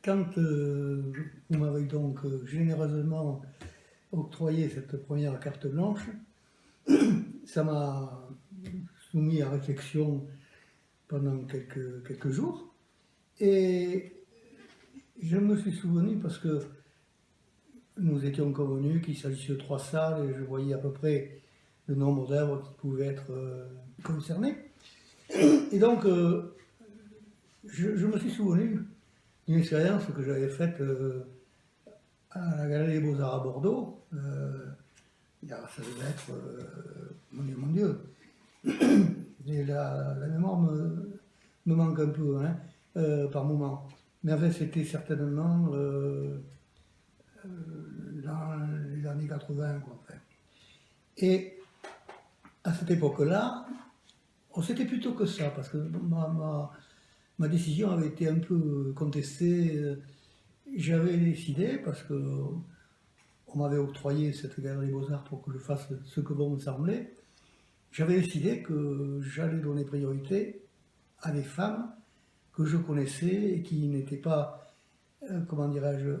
quand vous m'avez donc généreusement octroyé cette première carte blanche, ça m'a soumis à réflexion pendant quelques jours. Et je me suis souvenu, parce que nous étions convenus qu'il s'agissait de 3 salles et je voyais à peu près le nombre d'œuvres qui pouvaient être concernées. Et donc, je me suis souvenu d'une expérience que j'avais faite à la Galerie des Beaux-Arts à Bordeaux. Ça devait être, mon Dieu, et la mémoire me manque un peu, hein, par moment. Mais en fait, c'était certainement dans les années 80, quoi, en fait. Et à cette époque-là, c'était plutôt que ça, parce que ma décision avait été un peu contestée. J'avais décidé, parce que on m'avait octroyé cette Galerie Beaux-Arts pour que je fasse ce que bon me semblait, j'avais décidé que j'allais donner priorité à des femmes que je connaissais et qui n'étaient pas, comment dirais-je,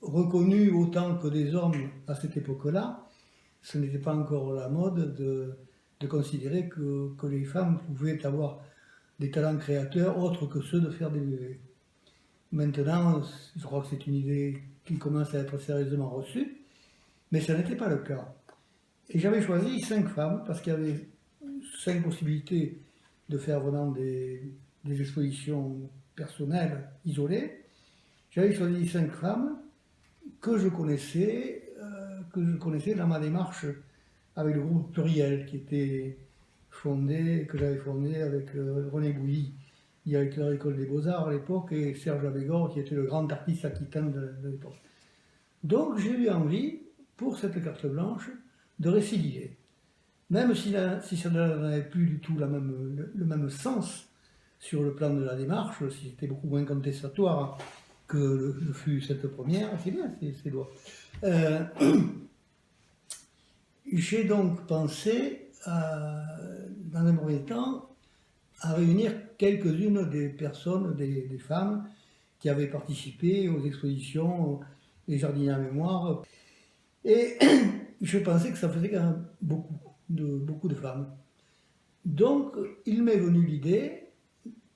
reconnues autant que des hommes à cette époque-là. Ce n'était pas encore la mode de considérer que les femmes pouvaient avoir des talents créateurs autres que ceux de faire des bébés. Maintenant, je crois que c'est une idée qui commence à être sérieusement reçue, mais ça n'était pas le cas. Et j'avais choisi 5 femmes, parce qu'il y avait 5 possibilités de faire vraiment des expositions personnelles, isolées. J'avais choisi 5 femmes que je connaissais dans ma démarche avec le groupe Pluriel, qui était que j'avais fondé avec René Bouilly, directeur de l'École des Beaux-Arts à l'époque, et Serge Abégor, qui était le grand artiste aquitain de l'époque. Donc j'ai eu envie, pour cette carte blanche, de récidiver. Même si ça n'avait plus du tout le même sens sur le plan de la démarche, si c'était beaucoup moins contestatoire que le fut cette première, c'est bien, c'est loin. J'ai donc pensé, dans un premier temps, à réunir quelques-unes des personnes, des femmes qui avaient participé aux expositions des Jardiniers à mémoire. Et je pensais que ça faisait quand même beaucoup de femmes. Donc, il m'est venu l'idée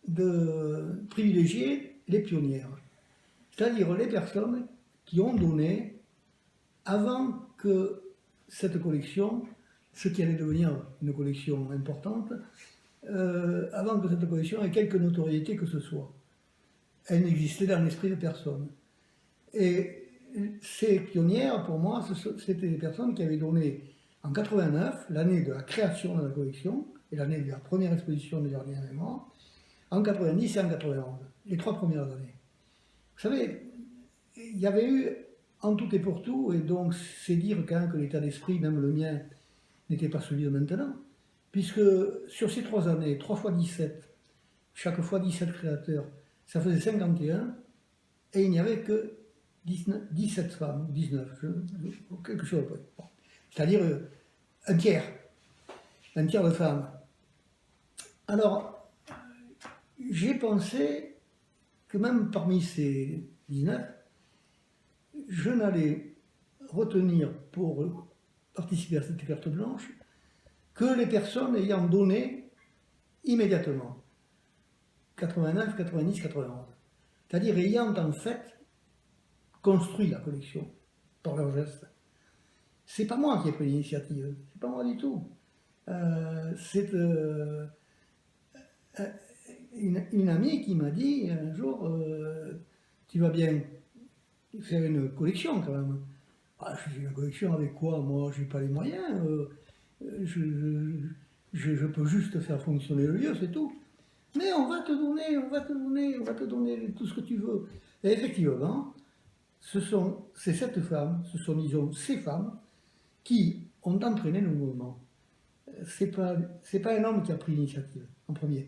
de privilégier les pionnières, c'est-à-dire les personnes qui ont donné, avant que cette collection, ce qui allait devenir une collection importante, avant que cette collection ait quelque notoriété que ce soit. Elle n'existait dans l'esprit de personne. Et ces pionnières, pour moi, c'était des personnes qui avaient donné en 89, l'année de la création de la collection, et l'année de la première exposition des Jardiniers à mémoire, en 90 et en 91, les 3 premières années. Vous savez, il y avait eu en tout et pour tout, et donc c'est dire quand même que l'état d'esprit, même le mien, n'était pas celui de maintenant, puisque sur ces 3 années, 3 fois 17, chaque fois 17 créateurs, ça faisait 51, et il n'y avait que 17 femmes, 19, quelque chose après. Bon. C'est-à-dire un tiers de femmes. Alors, j'ai pensé que même parmi ces 19, je n'allais retenir pour participer à cette carte blanche que les personnes ayant donné immédiatement, 89, 90, 91. C'est-à-dire ayant en fait construit la collection par leurs gestes. C'est pas moi qui ai pris l'initiative, c'est pas moi du tout. C'est une amie qui m'a dit un jour, tu vas bien faire une collection quand même. Ah, je fais une collection avec quoi? Moi, je n'ai pas les moyens. Je peux juste faire fonctionner le lieu, c'est tout. Mais on va te donner tout ce que tu veux. Et effectivement, c'est cette femme, ce sont disons ces femmes qui ont entraîné le mouvement. C'est pas un homme qui a pris l'initiative en premier.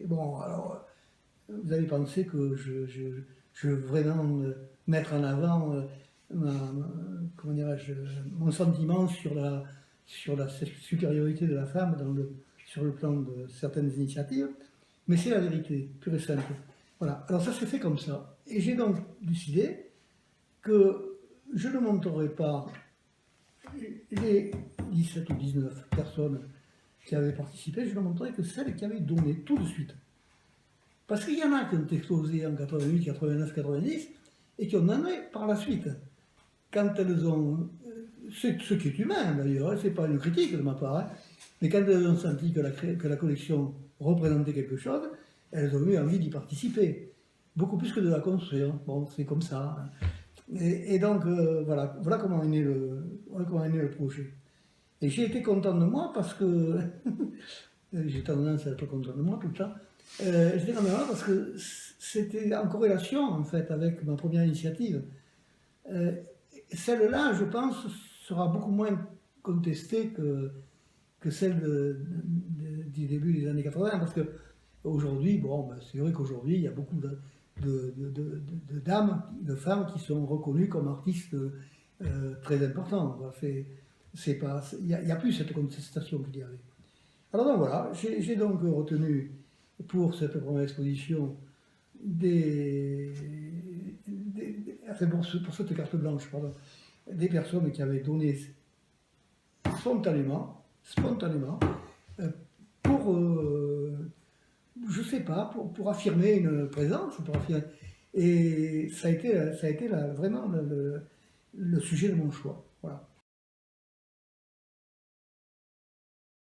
Bon, alors, vous allez penser que je veux vraiment mettre en avant comment dirais-je, mon sentiment sur la supériorité de la femme sur le plan de certaines initiatives, mais c'est la vérité, pure et simple. Voilà, alors ça s'est fait comme ça. Et j'ai donc décidé que je ne montrerai pas les 17 ou 19 personnes qui avaient participé, je ne montrerai que celles qui avaient donné tout de suite. Parce qu'il y en a qui ont explosé en 88, 89, 90 et qui ont donné par la suite. Quand elles ont, ce qui est humain d'ailleurs, c'est pas une critique de ma part, hein, mais quand elles ont senti que la collection représentait quelque chose, elles ont eu envie d'y participer, beaucoup plus que de la construire. Bon, c'est comme ça. Hein. Et donc, voilà voilà comment est né le projet. Et j'ai été content de moi parce que j'ai tendance à être content de moi tout le temps. J'étais content de moi parce que c'était en corrélation en fait avec ma première initiative. Euh, Celle-là, je pense, sera beaucoup moins contestée que celle du début des années 80 parce que aujourd'hui, bon, ben, c'est vrai qu'aujourd'hui, il y a beaucoup de dames, de femmes qui sont reconnues comme artistes très importants. Il n'y a plus cette contestation qu'il y avait. Alors donc voilà, j'ai donc retenu pour cette première exposition enfin pour cette carte blanche, pardon, des personnes qui avaient donné spontanément, euh, pour, je sais pas, pour affirmer une présence, et ça a été vraiment le sujet de mon choix. Voilà.